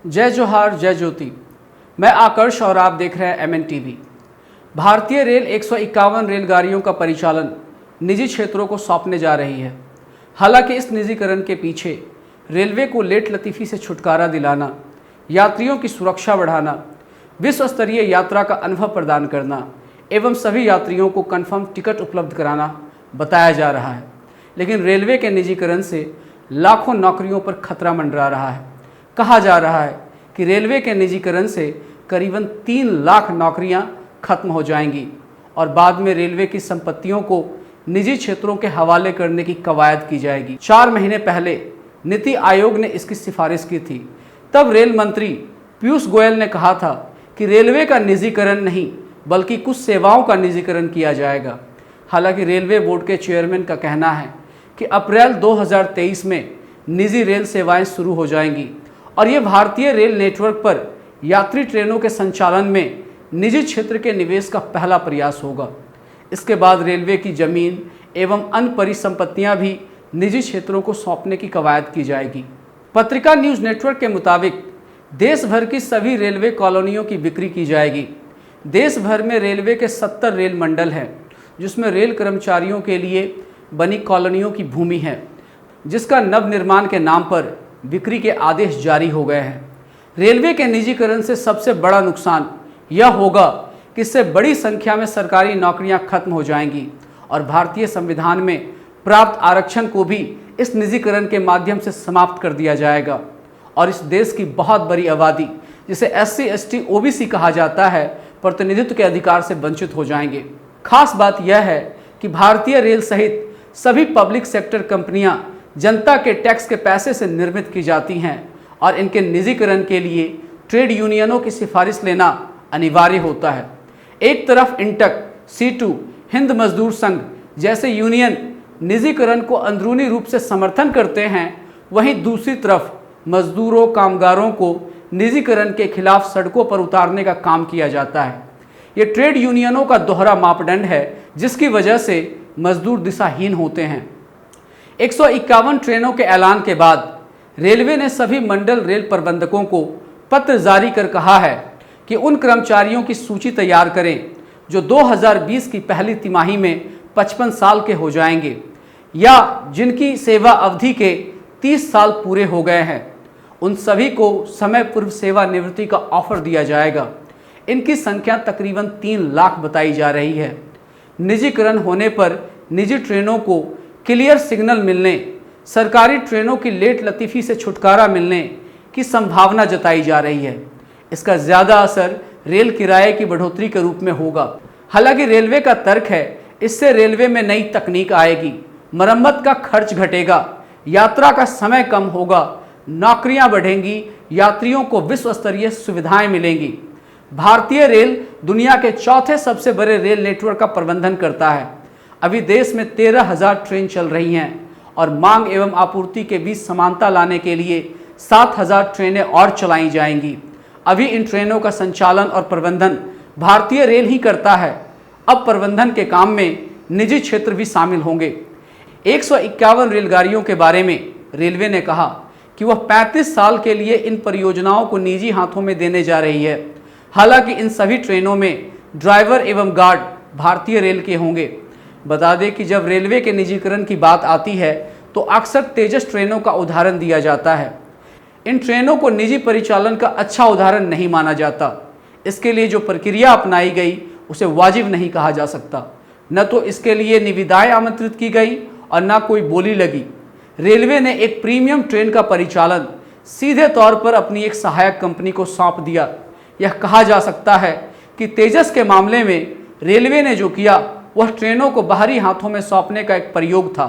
जय जोहार, जय ज्योति। मैं आकर्ष और आप देख रहे हैं MN TV। भारतीय रेल 151 रेलगाड़ियों का परिचालन निजी क्षेत्रों को सौंपने जा रही है। हालांकि इस निजीकरण के पीछे रेलवे को लेट लतीफ़ी से छुटकारा दिलाना, यात्रियों की सुरक्षा बढ़ाना, विश्व स्तरीय यात्रा का अनुभव प्रदान करना एवं सभी यात्रियों को कन्फर्म टिकट उपलब्ध कराना बताया जा रहा है। लेकिन रेलवे के निजीकरण से लाखों नौकरियों पर खतरा मंडरा रहा है। कहा जा रहा है कि रेलवे के निजीकरण से करीबन 3 लाख नौकरियां खत्म हो जाएंगी और बाद में रेलवे की संपत्तियों को निजी क्षेत्रों के हवाले करने की कवायद की जाएगी। 4 महीने पहले नीति आयोग ने इसकी सिफारिश की थी। तब रेल मंत्री पीयूष गोयल ने कहा था कि रेलवे का निजीकरण नहीं बल्कि कुछ सेवाओं का निजीकरण किया जाएगा। हालांकि रेलवे बोर्ड के चेयरमैन का कहना है कि अप्रैल 2023 में निजी रेल सेवाएं शुरू हो जाएंगी और ये भारतीय रेल नेटवर्क पर यात्री ट्रेनों के संचालन में निजी क्षेत्र के निवेश का पहला प्रयास होगा। इसके बाद रेलवे की जमीन एवं अन्य परिसंपत्तियां भी निजी क्षेत्रों को सौंपने की कवायद की जाएगी। पत्रिका न्यूज़ नेटवर्क के मुताबिक देश भर की सभी रेलवे कॉलोनियों की बिक्री की जाएगी। देश भर में रेलवे के 70 रेल मंडल हैं, जिसमें रेल कर्मचारियों के लिए बनी कॉलोनियों की भूमि है, जिसका नवनिर्माण के नाम पर बिक्री के आदेश जारी हो गए हैं। रेलवे के निजीकरण से सबसे बड़ा नुकसान यह होगा कि इससे बड़ी संख्या में सरकारी नौकरियां खत्म हो जाएंगी और भारतीय संविधान में प्राप्त आरक्षण को भी इस निजीकरण के माध्यम से समाप्त कर दिया जाएगा और इस देश की बहुत बड़ी आबादी, जिसे SC, ST, OBC कहा जाता है, प्रतिनिधित्व के अधिकार से वंचित हो जाएंगे। खास बात यह है कि भारतीय रेल सहित सभी पब्लिक सेक्टर कंपनियां जनता के टैक्स के पैसे से निर्मित की जाती हैं और इनके निजीकरण के लिए ट्रेड यूनियनों की सिफारिश लेना अनिवार्य होता है। एक तरफ इंटक, C2, हिंद मजदूर संघ जैसे यूनियन निजीकरण को अंदरूनी रूप से समर्थन करते हैं, वहीं दूसरी तरफ मजदूरों, कामगारों को निजीकरण के खिलाफ सड़कों पर उतारने का काम किया जाता है। ये ट्रेड यूनियनों का दोहरा मापदंड है, जिसकी वजह से मजदूर दिशाहीन होते हैं। 151 ट्रेनों के ऐलान के बाद रेलवे ने सभी मंडल रेल प्रबंधकों को पत्र जारी कर कहा है कि उन कर्मचारियों की सूची तैयार करें जो 2020 की पहली तिमाही में 55 साल के हो जाएंगे या जिनकी सेवा अवधि के 30 साल पूरे हो गए हैं। उन सभी को समय पूर्व सेवानिवृत्ति का ऑफर दिया जाएगा। इनकी संख्या तकरीबन 3 लाख बताई जा रही है। निजीकरण होने पर निजी ट्रेनों को क्लियर सिग्नल मिलने, सरकारी ट्रेनों की लेट लतीफ़ी से छुटकारा मिलने की संभावना जताई जा रही है। इसका ज़्यादा असर रेल किराए की बढ़ोतरी के रूप में होगा। हालांकि रेलवे का तर्क है इससे रेलवे में नई तकनीक आएगी, मरम्मत का खर्च घटेगा, यात्रा का समय कम होगा, नौकरियां बढ़ेंगी, यात्रियों को विश्व स्तरीय सुविधाएं मिलेंगी। भारतीय रेल दुनिया के चौथे सबसे बड़े रेल नेटवर्क का प्रबंधन करता है। अभी देश में 13,000 ट्रेन चल रही हैं और मांग एवं आपूर्ति के बीच समानता लाने के लिए 7,000 ट्रेनें और चलाई जाएंगी। अभी इन ट्रेनों का संचालन और प्रबंधन भारतीय रेल ही करता है। अब प्रबंधन के काम में निजी क्षेत्र भी शामिल होंगे। 151 रेलगाड़ियों के बारे में रेलवे ने कहा कि वह 35 साल के लिए इन परियोजनाओं को निजी हाथों में देने जा रही है। हालांकि इन सभी ट्रेनों में ड्राइवर एवं गार्ड भारतीय रेल के होंगे। बता दें कि जब रेलवे के निजीकरण की बात आती है तो अक्सर तेजस ट्रेनों का उदाहरण दिया जाता है। इन ट्रेनों को निजी परिचालन का अच्छा उदाहरण नहीं माना जाता। इसके लिए जो प्रक्रिया अपनाई गई उसे वाजिब नहीं कहा जा सकता। न तो इसके लिए निविदाएं आमंत्रित की गई और न कोई बोली लगी। रेलवे ने एक प्रीमियम ट्रेन का परिचालन सीधे तौर पर अपनी एक सहायक कंपनी को सौंप दिया। यह कहा जा सकता है कि तेजस के मामले में रेलवे ने जो किया वह ट्रेनों को बाहरी हाथों में सौंपने का एक प्रयोग था।